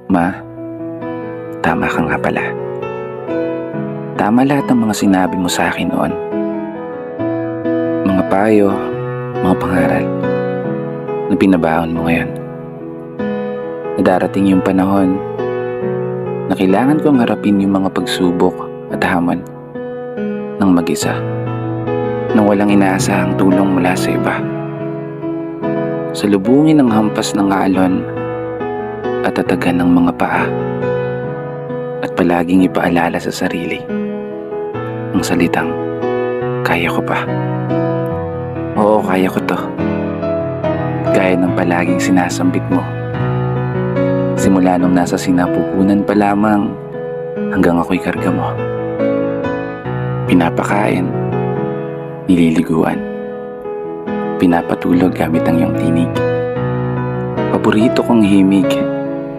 Ma, tama ka nga pala. Tama lahat ng mga sinabi mo sa akin noon. Mga payo, mga pangaral na binabaon mo ngayon. Na darating yung panahon na kailangan kong harapin yung mga pagsubok at hamon ng mag-isa, nang walang inaasahang tulong mula sa iba. Salubungin ang hampas ng alon at tatagan ng mga paa, at palaging ipaalala sa sarili ang salitang, kaya ko pa. Oo, kaya ko to. Gaya ng palaging sinasambit mo. Simula nung nasa sinapupunan pa lamang hanggang ako'y karga mo. Pinapakain, nililiguan, pinapatulog gamit ang iyong tinig. Paborito kong himig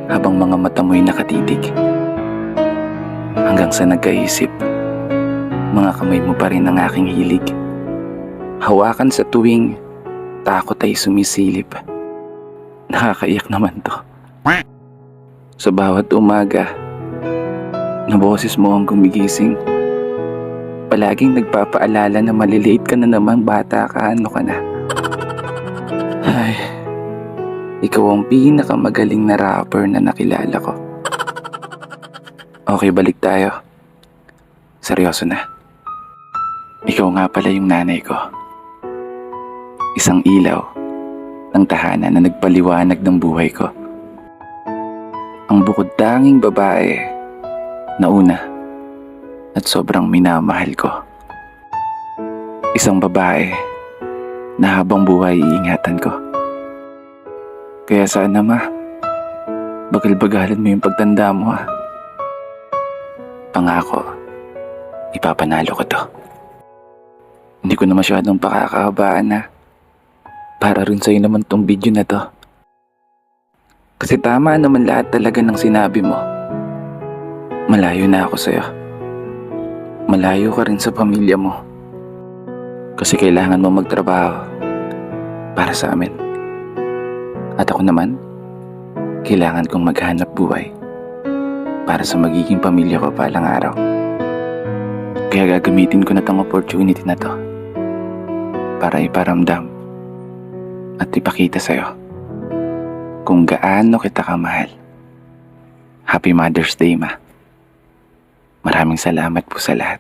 habang mga mata mo'y nakatitig. Hanggang sa nagkaisip, mga kamay mo pa rin ang aking hilig. Hawakan sa tuwing takot ay sumisilip. Nakakaiyak naman to. Sa bawat umaga na boses mo ang gumigising, palaging nagpapaalala na maliliit ka na naman, bata ka, ano ka na. Ay, ikaw ang pinakamagaling na rapper na nakilala ko. Okay, balik tayo. Seryoso na. Ikaw nga pala yung nanay ko. Isang ilaw ng tahanan na nagpaliwanag ng buhay ko. Ang bukod tanging babae na una at sobrang minamahal ko. Isang babae na habang buhay iingatan ko. Kaya sana ma, bagal-bagalan mo yung pagtanda mo ha. Pangako, ipapanalo ko to. Hindi ko na masyadong pakakahabaan na. Para rin sa'yo naman tong video na to. Kasi tama naman lahat talaga ng sinabi mo. Malayo na ako sa'yo. Malayo ka rin sa pamilya mo. Kasi kailangan mo magtrabaho para sa amin. At ako naman, kailangan kong maghanap buhay para sa magiging pamilya ko palang araw. Kaya gagamitin ko na tong opportunity na to para iparamdam at ipakita sa'yo kung gaano kita kamahal. Happy Mother's Day, ma. Maraming salamat po sa lahat.